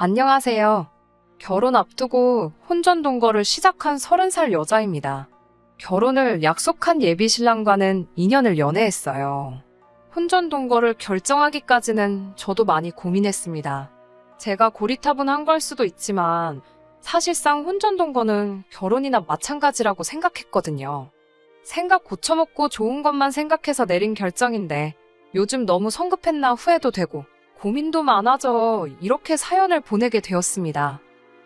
안녕하세요. 결혼 앞두고 혼전 동거를 시작한 30살 여자입니다. 결혼을 약속한 예비 신랑과는 2년을 연애했어요. 혼전 동거를 결정하기까지는 저도 많이 고민했습니다. 제가 고리타분한 걸 수도 있지만 사실상 혼전 동거는 결혼이나 마찬가지라고 생각했거든요. 생각 고쳐먹고 좋은 것만 생각해서 내린 결정인데 요즘 너무 성급했나 후회도 되고 고민도 많아져 이렇게 사연을 보내게 되었습니다.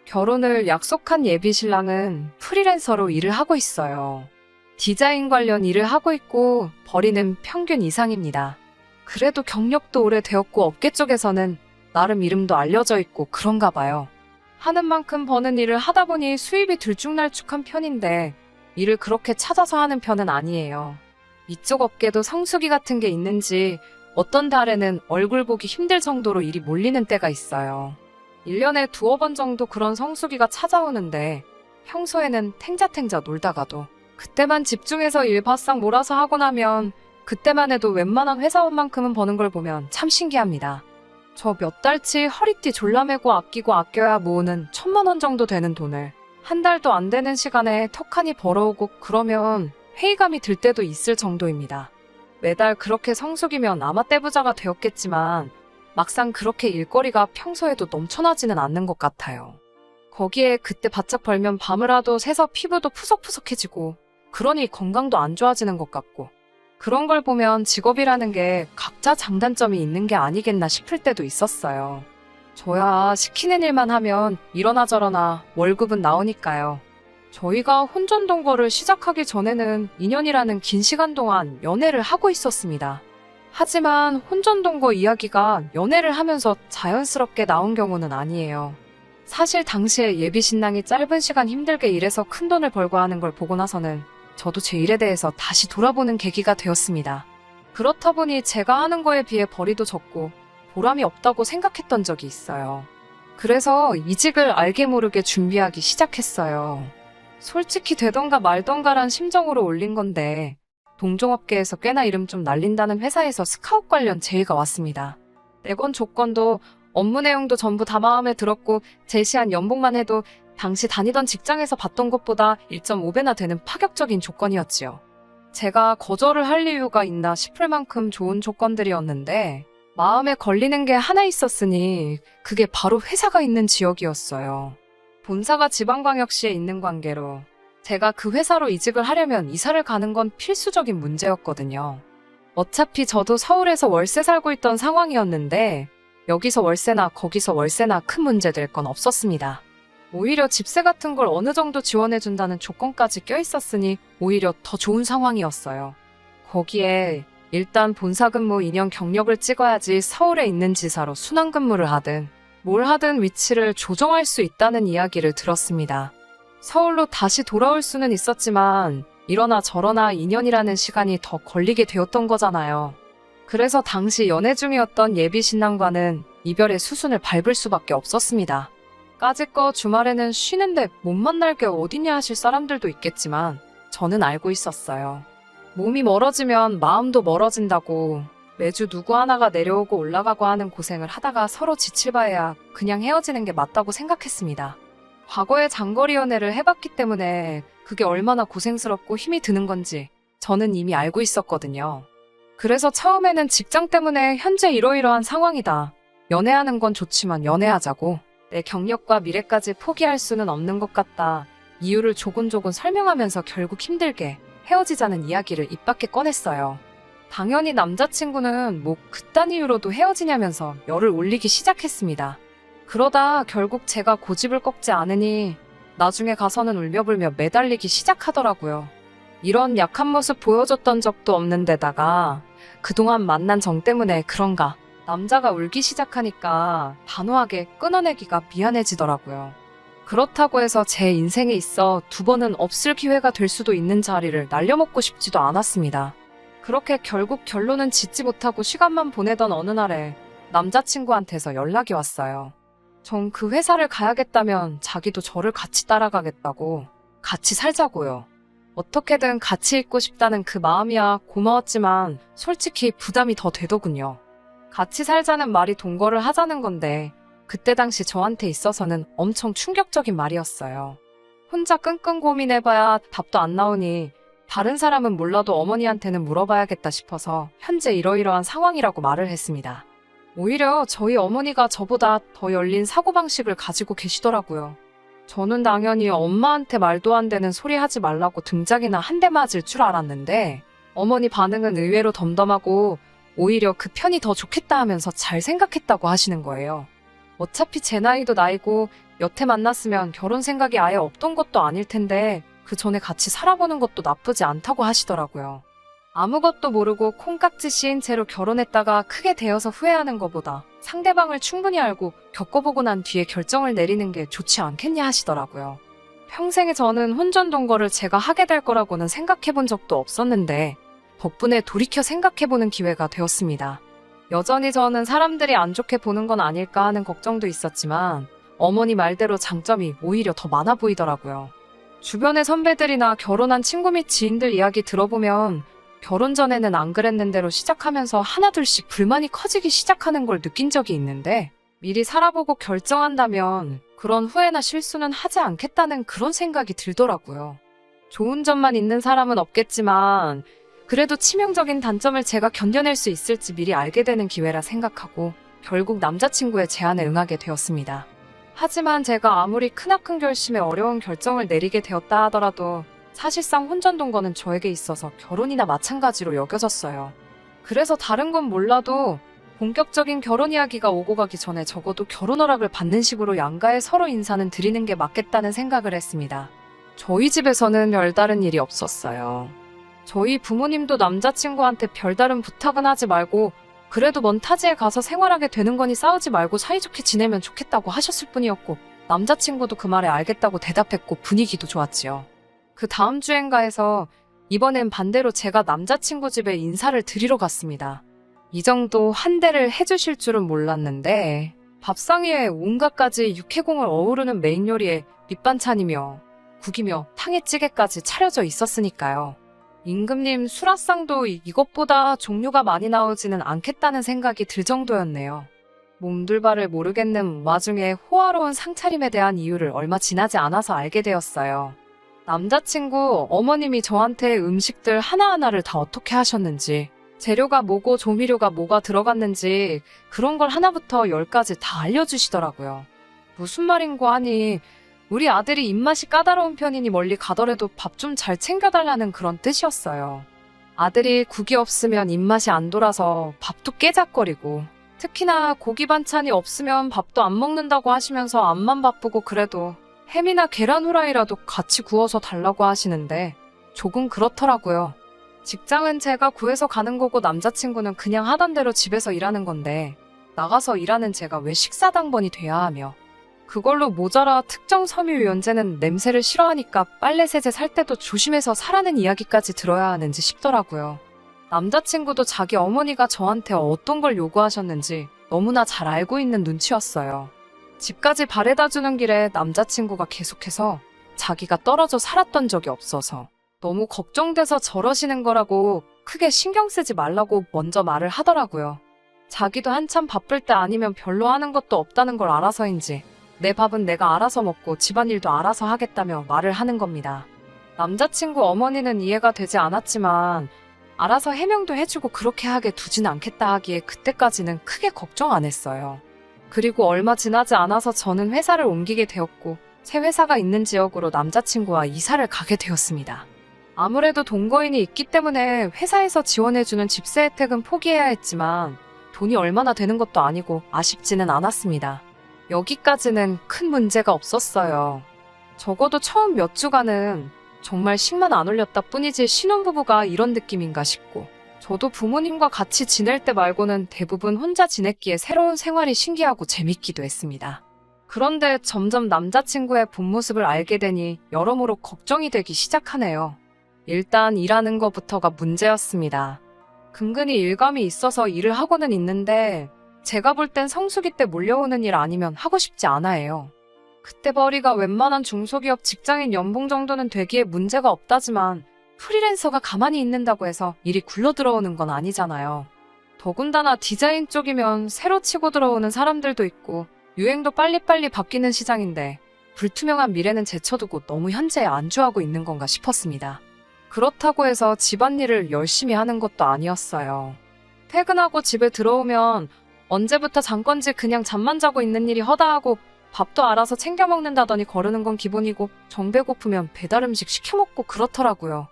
결혼을 약속한 예비 신랑은 프리랜서로 일을 하고 있어요. 디자인 관련 일을 하고 있고 벌이는 평균 이상입니다. 그래도 경력도 오래되었고 업계 쪽에서는 나름 이름도 알려져 있고 그런가 봐요. 하는 만큼 버는 일을 하다 보니 수입이 들쭉날쭉한 편인데 일을 그렇게 찾아서 하는 편은 아니에요. 이쪽 업계도 성수기 같은 게 있는지 어떤 달에는 얼굴 보기 힘들 정도로 일이 몰리는 때가 있어요. 1년에 두어 번 정도 그런 성수기가 찾아오는데 평소에는 탱자탱자 놀다가도 그때만 집중해서 일 바싹 몰아서 하고 나면 그때만 해도 웬만한 회사원만큼은 버는 걸 보면 참 신기합니다. 저 몇 달치 허리띠 졸라매고 아끼고 아껴야 모으는 1,000만 원 정도 되는 돈을 한 달도 안 되는 시간에 턱하니 벌어오고 그러면 회의감이 들 때도 있을 정도입니다. 매달 그렇게 성수기면 아마 떼부자가 되었겠지만 막상 그렇게 일거리가 평소에도 넘쳐나지는 않는 것 같아요. 거기에 그때 바짝 벌면 밤을라도 새서 피부도 푸석푸석해지고 그러니 건강도 안 좋아지는 것 같고 그런 걸 보면 직업이라는 게 각자 장단점이 있는 게 아니겠나 싶을 때도 있었어요. 저야 시키는 일만 하면 이러나 저러나 월급은 나오니까요. 저희가 혼전 동거를 시작하기 전에는 2년이라는 긴 시간 동안 연애를 하고 있었습니다. 하지만 혼전 동거 이야기가 연애를 하면서 자연스럽게 나온 경우는 아니에요. 사실 당시에 예비 신랑이 짧은 시간 힘들게 일해서 큰 돈을 벌고 하는 걸 보고 나서는 저도 제 일에 대해서 다시 돌아보는 계기가 되었습니다. 그렇다 보니 제가 하는 거에 비해 벌이도 적고 보람이 없다고 생각했던 적이 있어요. 그래서 이직을 알게 모르게 준비하기 시작했어요. 솔직히 되던가 말던가란 심정으로 올린 건데 동종업계에서 꽤나 이름 좀 날린다는 회사에서 스카웃 관련 제의가 왔습니다. 내건 조건도 업무 내용도 전부 다 마음에 들었고 제시한 연봉만 해도 당시 다니던 직장에서 받던 것보다 1.5배나 되는 파격적인 조건이었지요. 제가 거절을 할 이유가 있나 싶을 만큼 좋은 조건들이었는데 마음에 걸리는 게 하나 있었으니 그게 바로 회사가 있는 지역이었어요. 본사가 지방광역시에 있는 관계로 제가 그 회사로 이직을 하려면 이사를 가는 건 필수적인 문제였거든요. 어차피 저도 서울에서 월세 살고 있던 상황이었는데 여기서 월세나 거기서 월세나 큰 문제 될 건 없었습니다. 오히려 집세 같은 걸 어느 정도 지원해준다는 조건까지 껴있었으니 오히려 더 좋은 상황이었어요. 거기에 일단 본사 근무 2년 경력을 찍어야지 서울에 있는 지사로 순환 근무를 하든 뭘 하든 위치를 조정할 수 있다는 이야기를 들었습니다. 서울로 다시 돌아올 수는 있었지만 이러나 저러나 2년이라는 시간이 더 걸리게 되었던 거잖아요. 그래서 당시 연애 중이었던 예비 신랑과는 이별의 수순을 밟을 수밖에 없었습니다. 까짓거 주말에는 쉬는데 못 만날 게 어디냐 하실 사람들도 있겠지만 저는 알고 있었어요. 몸이 멀어지면 마음도 멀어진다고 매주 누구 하나가 내려오고 올라가고 하는 고생을 하다가 서로 지칠 바에야 그냥 헤어지는 게 맞다고 생각했습니다. 과거에 장거리 연애를 해봤기 때문에 그게 얼마나 고생스럽고 힘이 드는 건지 저는 이미 알고 있었거든요. 그래서 처음에는 직장 때문에 현재 이러이러한 상황이다. 연애하는 건 좋지만 연애하자고. 내 경력과 미래까지 포기할 수는 없는 것 같다. 이유를 조곤조곤 설명하면서 결국 힘들게 헤어지자는 이야기를 입 밖에 꺼냈어요. 당연히 남자친구는 뭐 그딴 이유로도 헤어지냐면서 열을 올리기 시작했습니다. 그러다 결국 제가 고집을 꺾지 않으니 나중에 가서는 울며불며 매달리기 시작하더라고요. 이런 약한 모습 보여줬던 적도 없는 데다가 그동안 만난 정 때문에 그런가 남자가 울기 시작하니까 단호하게 끊어내기가 미안해지더라고요. 그렇다고 해서 제 인생에 있어 2번은 없을 기회가 될 수도 있는 자리를 날려먹고 싶지도 않았습니다. 그렇게 결국 결론은 짓지 못하고 시간만 보내던 어느 날에 남자친구한테서 연락이 왔어요. 전 그 회사를 가야겠다면 자기도 저를 같이 따라가겠다고 같이 살자고요. 어떻게든 같이 있고 싶다는 그 마음이야 고마웠지만 솔직히 부담이 더 되더군요. 같이 살자는 말이 동거를 하자는 건데 그때 당시 저한테 있어서는 엄청 충격적인 말이었어요. 혼자 끙끙 고민해봐야 답도 안 나오니 다른 사람은 몰라도 어머니한테는 물어봐야겠다 싶어서 현재 이러이러한 상황이라고 말을 했습니다. 오히려 저희 어머니가 저보다 더 열린 사고방식을 가지고 계시더라고요. 저는 당연히 엄마한테 말도 안 되는 소리 하지 말라고 등짝이나 한 대 맞을 줄 알았는데 어머니 반응은 의외로 덤덤하고 오히려 그 편이 더 좋겠다 하면서 잘 생각했다고 하시는 거예요. 어차피 제 나이도 나이고 여태 만났으면 결혼 생각이 아예 없던 것도 아닐 텐데 그 전에 같이 살아보는 것도 나쁘지 않다고 하시더라고요. 아무것도 모르고 콩깍지 씌인 채로 결혼했다가 크게 되어서 후회하는 것보다 상대방을 충분히 알고 겪어보고 난 뒤에 결정을 내리는 게 좋지 않겠냐 하시더라고요. 평생에 저는 혼전동거를 제가 하게 될 거라고는 생각해본 적도 없었는데 덕분에 돌이켜 생각해보는 기회가 되었습니다. 여전히 저는 사람들이 안 좋게 보는 건 아닐까 하는 걱정도 있었지만 어머니 말대로 장점이 오히려 더 많아 보이더라고요. 주변의 선배들이나 결혼한 친구 및 지인들 이야기 들어보면 결혼 전에는 안 그랬는데로 시작하면서 하나둘씩 불만이 커지기 시작하는 걸 느낀 적이 있는데 미리 살아보고 결정한다면 그런 후회나 실수는 하지 않겠다는 그런 생각이 들더라고요. 좋은 점만 있는 사람은 없겠지만 그래도 치명적인 단점을 제가 견뎌낼 수 있을지 미리 알게 되는 기회라 생각하고 결국 남자친구의 제안에 응하게 되었습니다. 하지만 제가 아무리 크나큰 결심에 어려운 결정을 내리게 되었다 하더라도 사실상 혼전동거는 저에게 있어서 결혼이나 마찬가지로 여겨졌어요. 그래서 다른 건 몰라도 본격적인 결혼 이야기가 오고 가기 전에 적어도 결혼 허락을 받는 식으로 양가에 서로 인사는 드리는 게 맞겠다는 생각을 했습니다. 저희 집에서는 별다른 일이 없었어요. 저희 부모님도 남자친구한테 별다른 부탁은 하지 말고 그래도 먼 타지에 가서 생활하게 되는 거니 싸우지 말고 사이좋게 지내면 좋겠다고 하셨을 뿐이었고 남자친구도 그 말에 알겠다고 대답했고 분위기도 좋았지요. 그 다음 주엔가 해서 이번엔 반대로 제가 남자친구 집에 인사를 드리러 갔습니다. 이 정도 한대를 해주실 줄은 몰랐는데 밥상 위에 온갖 가지 육해공을 어우르는 메인 요리에 밑반찬이며 국이며 탕에찌개까지 차려져 있었으니까요. 임금님 수라상도 이것보다 종류가 많이 나오지는 않겠다는 생각이 들 정도였네요. 몸둘바를 모르겠는 와중에 호화로운 상차림에 대한 이유를 얼마 지나지 않아서 알게 되었어요. 남자친구 어머님이 저한테 음식들 하나하나를 다 어떻게 하셨는지, 재료가 뭐고 조미료가 뭐가 들어갔는지 그런 걸 하나부터 열까지 다 알려주시더라고요. 무슨 말인고 하니 우리 아들이 입맛이 까다로운 편이니 멀리 가더라도 밥 좀 잘 챙겨달라는 그런 뜻이었어요. 아들이 국이 없으면 입맛이 안 돌아서 밥도 깨작거리고 특히나 고기 반찬이 없으면 밥도 안 먹는다고 하시면서 앞만 바쁘고 그래도 햄이나 계란 후라이라도 같이 구워서 달라고 하시는데 조금 그렇더라고요. 직장은 제가 구해서 가는 거고 남자친구는 그냥 하던 대로 집에서 일하는 건데 나가서 일하는 제가 왜 식사당번이 돼야 하며 그걸로 모자라 특정 섬유유연제는 냄새를 싫어하니까 빨래 세제 살 때도 조심해서 사라는 이야기까지 들어야 하는지 싶더라고요. 남자친구도 자기 어머니가 저한테 어떤 걸 요구하셨는지 너무나 잘 알고 있는 눈치였어요. 집까지 바래다 주는 길에 남자친구가 계속해서 자기가 떨어져 살았던 적이 없어서 너무 걱정돼서 저러시는 거라고 크게 신경 쓰지 말라고 먼저 말을 하더라고요. 자기도 한참 바쁠 때 아니면 별로 하는 것도 없다는 걸 알아서인지 내 밥은 내가 알아서 먹고 집안일도 알아서 하겠다며 말을 하는 겁니다. 남자친구 어머니는 이해가 되지 않았지만 알아서 해명도 해주고 그렇게 하게 두진 않겠다 하기에 그때까지는 크게 걱정 안 했어요. 그리고 얼마 지나지 않아서 저는 회사를 옮기게 되었고 새 회사가 있는 지역으로 남자친구와 이사를 가게 되었습니다. 아무래도 동거인이 있기 때문에 회사에서 지원해주는 집세 혜택은 포기해야 했지만 돈이 얼마나 되는 것도 아니고 아쉽지는 않았습니다. 여기까지는 큰 문제가 없었어요. 적어도 처음 몇 주간은 정말 식만 안 올렸다 뿐이지 신혼부부가 이런 느낌인가 싶고 저도 부모님과 같이 지낼 때 말고는 대부분 혼자 지냈기에 새로운 생활이 신기하고 재밌기도 했습니다. 그런데 점점 남자친구의 본 모습을 알게 되니 여러모로 걱정이 되기 시작하네요. 일단 일하는 것부터가 문제였습니다. 근근히 일감이 있어서 일을 하고는 있는데 제가 볼 땐 성수기 때 몰려오는 일 아니면 하고 싶지 않아 해요. 그때 벌이가 웬만한 중소기업 직장인 연봉 정도는 되기에 문제가 없다지만 프리랜서가 가만히 있는다고 해서 일이 굴러 들어오는 건 아니잖아요. 더군다나 디자인 쪽이면 새로 치고 들어오는 사람들도 있고 유행도 빨리빨리 바뀌는 시장인데 불투명한 미래는 제쳐두고 너무 현재에 안주하고 있는 건가 싶었습니다. 그렇다고 해서 집안일을 열심히 하는 것도 아니었어요. 퇴근하고 집에 들어오면 언제부터 잔 건지 그냥 잠만 자고 있는 일이 허다하고 밥도 알아서 챙겨 먹는다더니 거르는 건 기본이고 정 배고프면 배달 음식 시켜 먹고 그렇더라고요.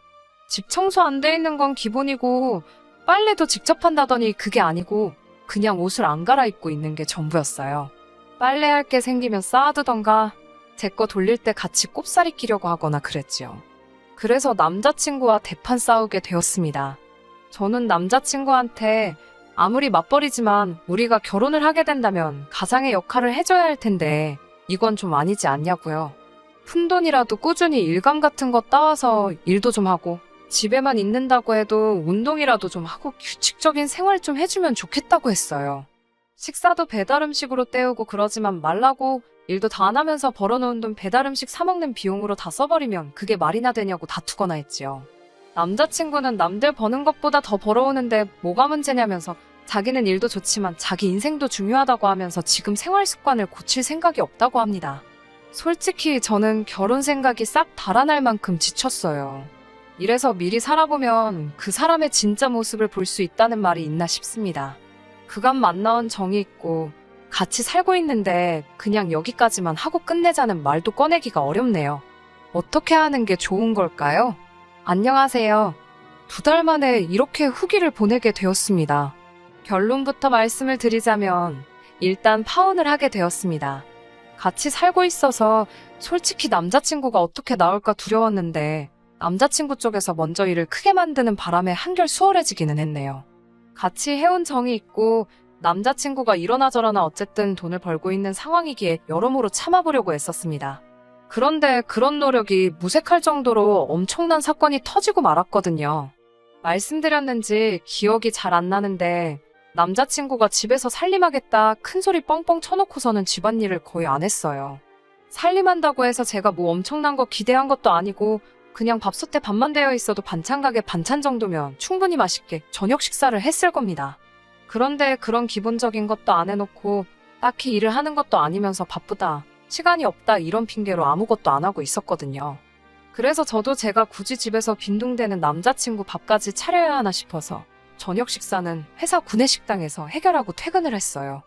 집 청소 안 돼 있는 건 기본이고 빨래도 직접 한다더니 그게 아니고 그냥 옷을 안 갈아입고 있는 게 전부였어요. 빨래할 게 생기면 쌓아두던가 제 거 돌릴 때 같이 꼽사리 끼려고 하거나 그랬지요. 그래서 남자친구와 대판 싸우게 되었습니다. 저는 남자친구한테 아무리 맞벌이지만 우리가 결혼을 하게 된다면 가장의 역할을 해줘야 할 텐데 이건 좀 아니지 않냐고요. 푼돈이라도 꾸준히 일감 같은 거 따와서 일도 좀 하고 집에만 있는다고 해도 운동이라도 좀 하고 규칙적인 생활 좀 해주면 좋겠다고 했어요. 식사도 배달 음식으로 때우고 그러지만 말라고 일도 다 안 하면서 벌어놓은 돈 배달 음식 사 먹는 비용으로 다 써버리면 그게 말이나 되냐고 다투거나 했지요. 남자친구는 남들 버는 것보다 더 벌어오는데 뭐가 문제냐면서 자기는 일도 좋지만 자기 인생도 중요하다고 하면서 지금 생활 습관을 고칠 생각이 없다고 합니다. 솔직히 저는 결혼 생각이 싹 달아날 만큼 지쳤어요. 이래서 미리 살아보면 그 사람의 진짜 모습을 볼 수 있다는 말이 있나 싶습니다. 그간 만나온 정이 있고 같이 살고 있는데 그냥 여기까지만 하고 끝내자는 말도 꺼내기가 어렵네요. 어떻게 하는 게 좋은 걸까요? 안녕하세요. 2달 만에 이렇게 후기를 보내게 되었습니다. 결론부터 말씀을 드리자면 일단 파혼을 하게 되었습니다. 같이 살고 있어서 솔직히 남자친구가 어떻게 나올까 두려웠는데 남자친구 쪽에서 먼저 일을 크게 만드는 바람에 한결 수월해지기는 했네요. 같이 해온 정이 있고 남자친구가 이러나 저러나 어쨌든 돈을 벌고 있는 상황이기에 여러모로 참아보려고 애썼습니다. 그런데 그런 노력이 무색할 정도로 엄청난 사건이 터지고 말았거든요. 말씀드렸는지 기억이 잘 안 나는데 남자친구가 집에서 살림하겠다 큰소리 뻥뻥 쳐놓고서는 집안일을 거의 안 했어요. 살림한다고 해서 제가 뭐 엄청난 거 기대한 것도 아니고 그냥 밥솥에 밥만 되어 있어도 반찬 가게 반찬 정도면 충분히 맛있게 저녁 식사를 했을 겁니다. 그런데 그런 기본적인 것도 안 해놓고 딱히 일을 하는 것도 아니면서 바쁘다, 시간이 없다 이런 핑계로 아무것도 안 하고 있었거든요. 그래서 저도 제가 굳이 집에서 빈둥대는 남자친구 밥까지 차려야 하나 싶어서 저녁 식사는 회사 구내식당에서 해결하고 퇴근을 했어요.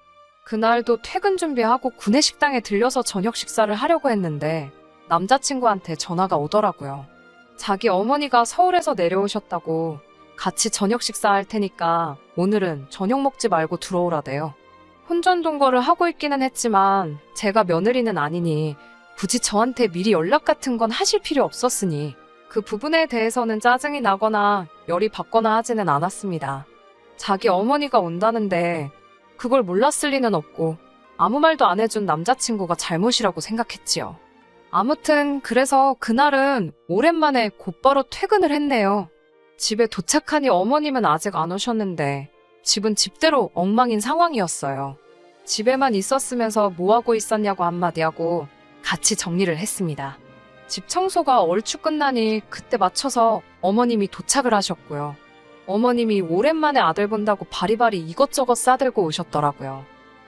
그날도 퇴근 준비하고 구내식당에 들려서 저녁 식사를 하려고 했는데 남자친구한테 전화가 오더라고요. 자기 어머니가 서울에서 내려오셨다고 같이 저녁 식사할 테니까 오늘은 저녁 먹지 말고 들어오라대요. 혼전동거를 하고 있기는 했지만 제가 며느리는 아니니 굳이 저한테 미리 연락 같은 건 하실 필요 없었으니 그 부분에 대해서는 짜증이 나거나 열이 받거나 하지는 않았습니다. 자기 어머니가 온다는데 그걸 몰랐을 리는 없고 아무 말도 안 해준 남자친구가 잘못이라고 생각했지요. 아무튼 그래서 그날은 오랜만에 곧바로 퇴근을 했네요. 집에 도착하니 어머님은 아직 안 오셨는데 집은 집대로 엉망인 상황이었어요. 집에만 있었으면서 뭐하고 있었냐고 한마디 하고 같이 정리를 했습니다. 집 청소가 얼추 끝나니 그때 맞춰서 어머님이 도착을 하셨고요. 어머님이 오랜만에 아들 본다고 바리바리 이것저것 싸들고 오셨더라고요.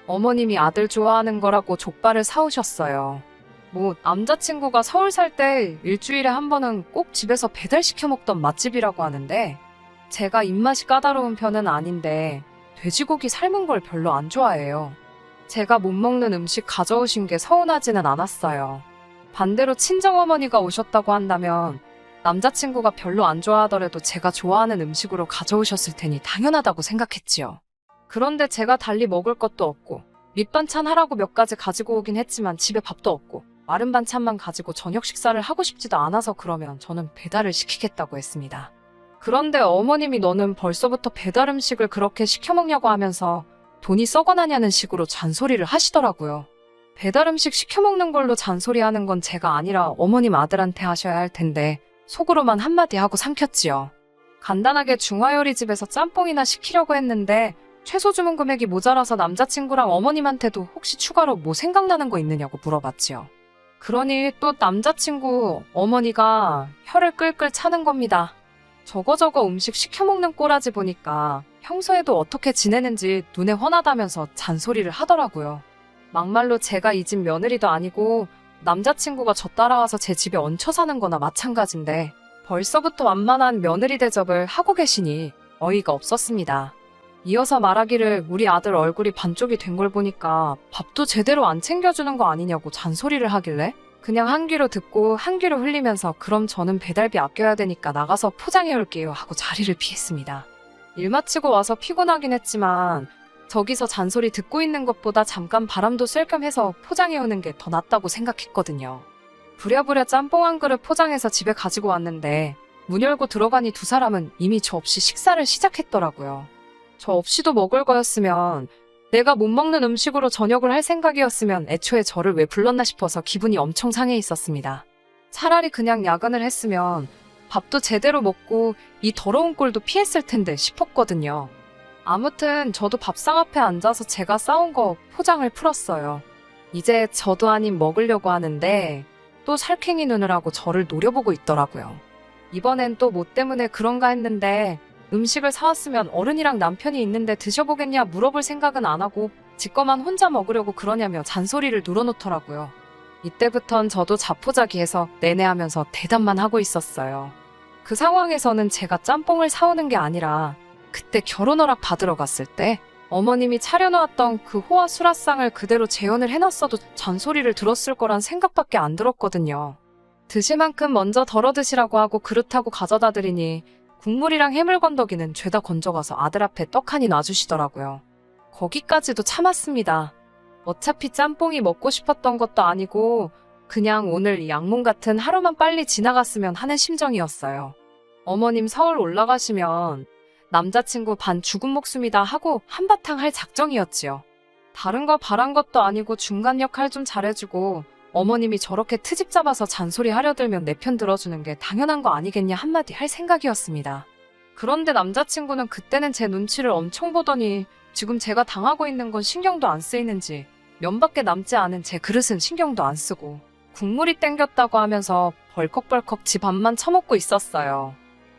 어머님이 아들 좋아하는 거라고 족발을 사오셨어요. 뭐 남자친구가 서울 살 때 일주일에 한 번은 꼭 집에서 배달시켜 먹던 맛집이라고 하는데 제가 입맛이 까다로운 편은 아닌데 돼지고기 삶은 걸 별로 안 좋아해요. 제가 못 먹는 음식 가져오신 게 서운하지는 않았어요. 반대로 친정어머니가 오셨다고 한다면 남자친구가 별로 안 좋아하더라도 제가 좋아하는 음식으로 가져오셨을 테니 당연하다고 생각했지요. 그런데 제가 달리 먹을 것도 없고 밑반찬 하라고 몇 가지 가지고 오긴 했지만 집에 밥도 없고 마른 반찬만 가지고 저녁 식사를 하고 싶지도 않아서 그러면 저는 배달을 시키겠다고 했습니다. 그런데 어머님이 너는 벌써부터 배달 음식을 그렇게 시켜 먹냐고 하면서 돈이 썩어나냐는 식으로 잔소리를 하시더라고요. 배달 음식 시켜 먹는 걸로 잔소리하는 건 제가 아니라 어머님 아들한테 하셔야 할 텐데 속으로만 한마디 하고 삼켰지요. 간단하게 중화요리집에서 짬뽕이나 시키려고 했는데 최소 주문 금액이 모자라서 남자친구랑 어머님한테도 혹시 추가로 뭐 생각나는 거 있느냐고 물어봤지요. 그러니 또 남자친구 어머니가 혀를 끌끌 차는 겁니다. 저거저거 음식 시켜 먹는 꼬라지 보니까 평소에도 어떻게 지내는지 눈에 훤하다면서 잔소리를 하더라고요. 막말로 제가 이 집 며느리도 아니고 남자친구가 저 따라와서 제 집에 얹혀 사는 거나 마찬가지인데 벌써부터 완만한 며느리 대접을 하고 계시니 어이가 없었습니다. 이어서 말하기를 우리 아들 얼굴이 반쪽이 된 걸 보니까 밥도 제대로 안 챙겨주는 거 아니냐고 잔소리를 하길래 그냥 한 귀로 듣고 한 귀로 흘리면서 그럼 저는 배달비 아껴야 되니까 나가서 포장해 올게요 하고 자리를 피했습니다. 일 마치고 와서 피곤하긴 했지만 저기서 잔소리 듣고 있는 것보다 잠깐 바람도 쐴 겸 해서 포장해 오는 게 더 낫다고 생각했거든요. 부랴부랴 짬뽕 한 그릇 포장해서 집에 가지고 왔는데 문 열고 들어가니 두 사람은 이미 저 없이 식사를 시작했더라고요. 저 없이도 먹을 거였으면 내가 못 먹는 음식으로 저녁을 할 생각이었으면 애초에 저를 왜 불렀나 싶어서 기분이 엄청 상해 있었습니다. 차라리 그냥 야근을 했으면 밥도 제대로 먹고 이 더러운 꼴도 피했을 텐데 싶었거든요. 아무튼 저도 밥상 앞에 앉아서 제가 싸온 거 포장을 풀었어요. 이제 저도 아님 먹으려고 하는데 또 살쾡이 눈을 하고 저를 노려보고 있더라고요. 이번엔 또 뭐 때문에 그런가 했는데 음식을 사왔으면 어른이랑 남편이 있는데 드셔보겠냐 물어볼 생각은 안 하고 지 거만 혼자 먹으려고 그러냐며 잔소리를 눌어놓더라고요. 이때부턴 저도 자포자기해서 내내하면서 대답만 하고 있었어요. 그 상황에서는 제가 짬뽕을 사오는 게 아니라 그때 결혼 허락 받으러 갔을 때 어머님이 차려놓았던 그 호화 수라상을 그대로 재현을 해놨어도 잔소리를 들었을 거란 생각밖에 안 들었거든요. 드실 만큼 먼저 덜어 드시라고 하고 그릇하고 가져다 드리니 국물이랑 해물 건더기는 죄다 건져가서 아들 앞에 떡하니 놔주시더라고요. 거기까지도 참았습니다. 어차피 짬뽕이 먹고 싶었던 것도 아니고 그냥 오늘 이 악몽 같은 하루만 빨리 지나갔으면 하는 심정이었어요. 어머님 서울 올라가시면 남자친구 반 죽은 목숨이다 하고 한바탕 할 작정이었지요. 다른 거 바란 것도 아니고 중간 역할 좀 잘해주고 어머님이 저렇게 트집 잡아서 잔소리 하려 들면 내 편 들어주는 게 당연한 거 아니겠냐 한마디 할 생각이었습니다. 그런데 남자친구는 그때는 제 눈치를 엄청 보더니 지금 제가 당하고 있는 건 신경도 안 쓰이는지 면밖에 남지 않은 제 그릇은 신경도 안 쓰고 국물이 땡겼다고 하면서 벌컥벌컥 지 밥만 처먹고 있었어요.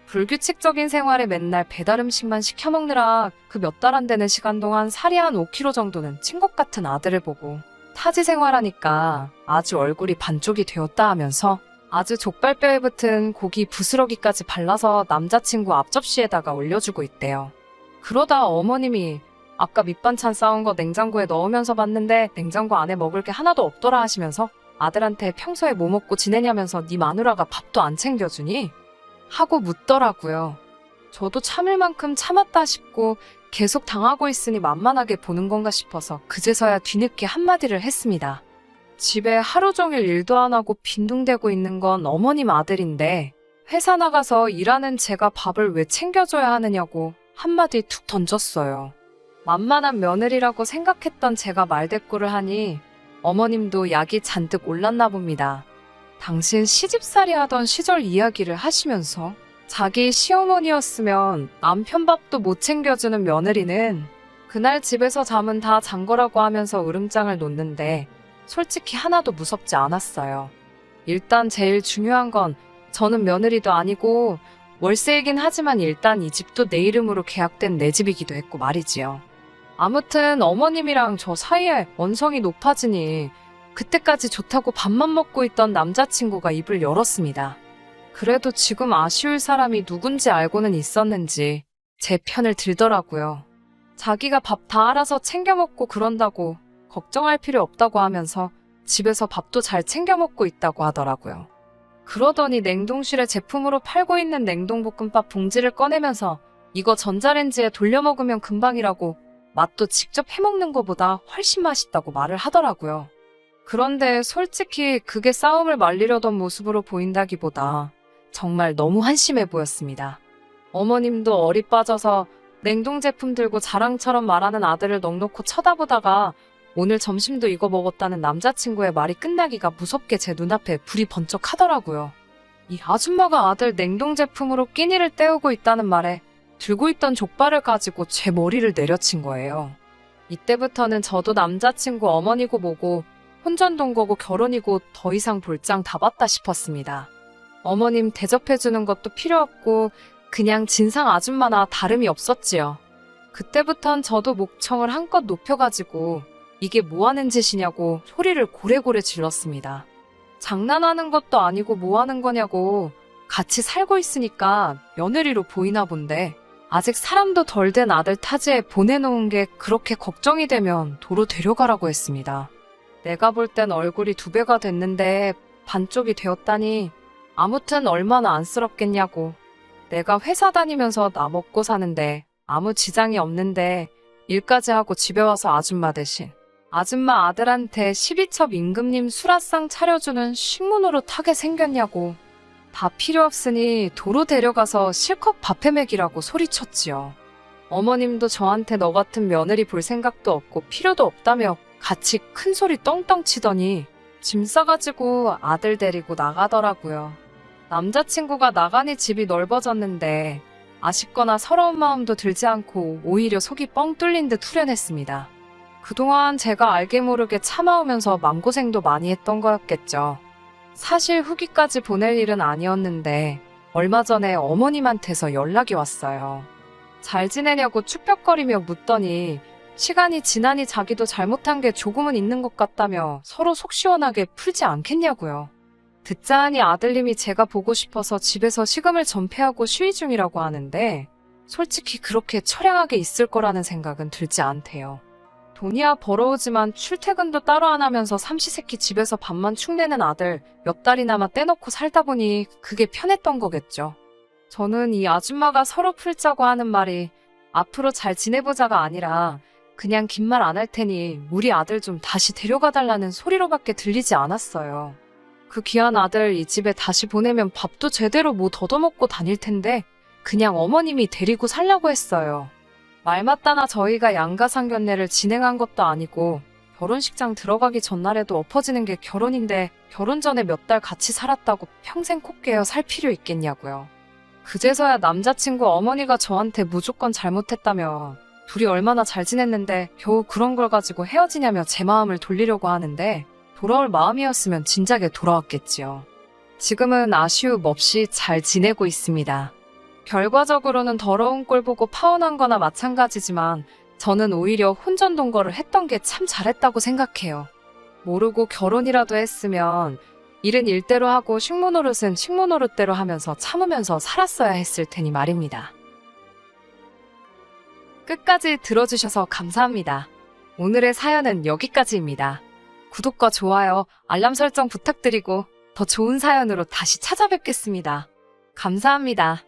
불규칙적인 생활에 맨날 배달 음식만 시켜 먹느라 그 몇 달 안 되는 시간 동안 살이 한 5kg 정도는 찐 것 같은 아들을 보고 타지 생활하니까 아주 얼굴이 반쪽이 되었다 하면서 아주 족발뼈에 붙은 고기 부스러기까지 발라서 남자친구 앞접시에다가 올려주고 있대요. 그러다 어머님이 아까 밑반찬 싸온 거 냉장고에 넣으면서 봤는데 냉장고 안에 먹을 게 하나도 없더라 하시면서 아들한테 평소에 뭐 먹고 지내냐면서 네 마누라가 밥도 안 챙겨주니? 하고 묻더라고요. 저도 참을 만큼 참았다 싶고 계속 당하고 있으니 만만하게 보는 건가 싶어서 그제서야 뒤늦게 한마디를 했습니다. 집에 하루 종일 일도 안 하고 빈둥대고 있는 건 어머님 아들인데 회사 나가서 일하는 제가 밥을 왜 챙겨줘야 하느냐고 한마디 툭 던졌어요. 만만한 며느리라고 생각했던 제가 말대꾸를 하니 어머님도 약이 잔뜩 올랐나 봅니다. 당신 시집살이 하던 시절 이야기를 하시면서 자기 시어머니였으면 남편 밥도 못 챙겨주는 며느리는 그날 집에서 잠은 다 잔 거라고 하면서 으름장을 놓는데 솔직히 하나도 무섭지 않았어요. 일단 제일 중요한 건 저는 며느리도 아니고 월세이긴 하지만 일단 이 집도 내 이름으로 계약된 내 집이기도 했고 말이지요. 아무튼 어머님이랑 저 사이에 원성이 높아지니 그때까지 좋다고 밥만 먹고 있던 남자친구가 입을 열었습니다. 그래도 지금 아쉬울 사람이 누군지 알고는 있었는지 제 편을 들더라고요. 자기가 밥 다 알아서 챙겨 먹고 그런다고 걱정할 필요 없다고 하면서 집에서 밥도 잘 챙겨 먹고 있다고 하더라고요. 그러더니 냉동실에 제품으로 팔고 있는 냉동볶음밥 봉지를 꺼내면서 이거 전자레인지에 돌려 먹으면 금방이라고 맛도 직접 해먹는 것보다 훨씬 맛있다고 말을 하더라고요. 그런데 솔직히 그게 싸움을 말리려던 모습으로 보인다기보다 정말 너무 한심해 보였습니다. 어머님도 어리 빠져서 냉동 제품 들고 자랑처럼 말하는 아들을 넋놓고 쳐다보다가 오늘 점심도 이거 먹었다는 남자친구의 말이 끝나기가 무섭게 제 눈앞에 불이 번쩍 하더라고요. 이 아줌마가 아들 냉동 제품으로 끼니를 때우고 있다는 말에 들고 있던 족발을 가지고 제 머리를 내려친 거예요. 이때부터는 저도 남자친구 어머니고 뭐고 혼전동거고 결혼이고 더 이상 볼장 다 봤다 싶었습니다. 어머님 대접해주는 것도 필요 없고 그냥 진상 아줌마나 다름이 없었지요. 그때부턴 저도 목청을 한껏 높여가지고 이게 뭐 하는 짓이냐고 소리를 고래고래 질렀습니다. 장난하는 것도 아니고 뭐 하는 거냐고. 같이 살고 있으니까 며느리로 보이나 본데 아직 사람도 덜 된 아들 타지에 보내놓은 게 그렇게 걱정이 되면 도로 데려가라고 했습니다. 내가 볼 땐 얼굴이 2배가 됐는데 반쪽이 되었다니 아무튼 얼마나 안쓰럽겠냐고. 내가 회사 다니면서 나 먹고 사는데 아무 지장이 없는데 일까지 하고 집에 와서 아줌마 대신 아줌마 아들한테 12첩 임금님 수라상 차려주는 식모노릇하게 생겼냐고. 다 필요 없으니 도로 데려가서 실컷 밥해 먹이라고 소리쳤지요. 어머님도 저한테 너 같은 며느리 볼 생각도 없고 필요도 없다며 같이 큰 소리 떵떵 치더니 짐 싸가지고 아들 데리고 나가더라고요. 남자친구가 나가니 집이 넓어졌는데 아쉽거나 서러운 마음도 들지 않고 오히려 속이 뻥 뚫린 듯 후련했습니다. 그동안 제가 알게 모르게 참아오면서 마음고생도 많이 했던 거였겠죠. 사실 후기까지 보낼 일은 아니었는데 얼마 전에 어머님한테서 연락이 왔어요. 잘 지내냐고 축벽거리며 묻더니 시간이 지나니 자기도 잘못한 게 조금은 있는 것 같다며 서로 속 시원하게 풀지 않겠냐고요. 듣자 하니 아들님이 제가 보고 싶어서 집에서 식음을 전폐하고 쉬위 중이라고 하는데 솔직히 그렇게 처량하게 있을 거라는 생각은 들지 않대요. 돈이야 벌어오지만 출퇴근도 따로 안 하면서 삼시세끼 집에서 밥만 축내는 아들 몇 달이나마 떼놓고 살다 보니 그게 편했던 거겠죠. 저는 이 아줌마가 서로 풀자고 하는 말이 앞으로 잘 지내보자가 아니라 그냥 긴 말 안 할 테니 우리 아들 좀 다시 데려가달라는 소리로밖에 들리지 않았어요. 그 귀한 아들 이 집에 다시 보내면 밥도 제대로 못 얻어먹고 다닐 텐데 그냥 어머님이 데리고 살라고 했어요. 말 맞다나 저희가 양가상견례를 진행한 것도 아니고 결혼식장 들어가기 전날에도 엎어지는 게 결혼인데 결혼 전에 몇 달 같이 살았다고 평생 코 깨어 살 필요 있겠냐고요. 그제서야 남자친구 어머니가 저한테 무조건 잘못했다며 둘이 얼마나 잘 지냈는데 겨우 그런 걸 가지고 헤어지냐며 제 마음을 돌리려고 하는데 돌아올 마음이었으면 진작에 돌아왔겠지요. 지금은 아쉬움 없이 잘 지내고 있습니다. 결과적으로는 더러운 꼴 보고 파혼한 거나 마찬가지지만 저는 오히려 혼전동거를 했던 게 참 잘했다고 생각해요. 모르고 결혼이라도 했으면 일은 일대로 하고 식모노릇은 식모노릇대로 하면서 참으면서 살았어야 했을 테니 말입니다. 끝까지 들어주셔서 감사합니다. 오늘의 사연은 여기까지입니다. 구독과 좋아요, 알람 설정 부탁드리고 더 좋은 사연으로 다시 찾아뵙겠습니다. 감사합니다.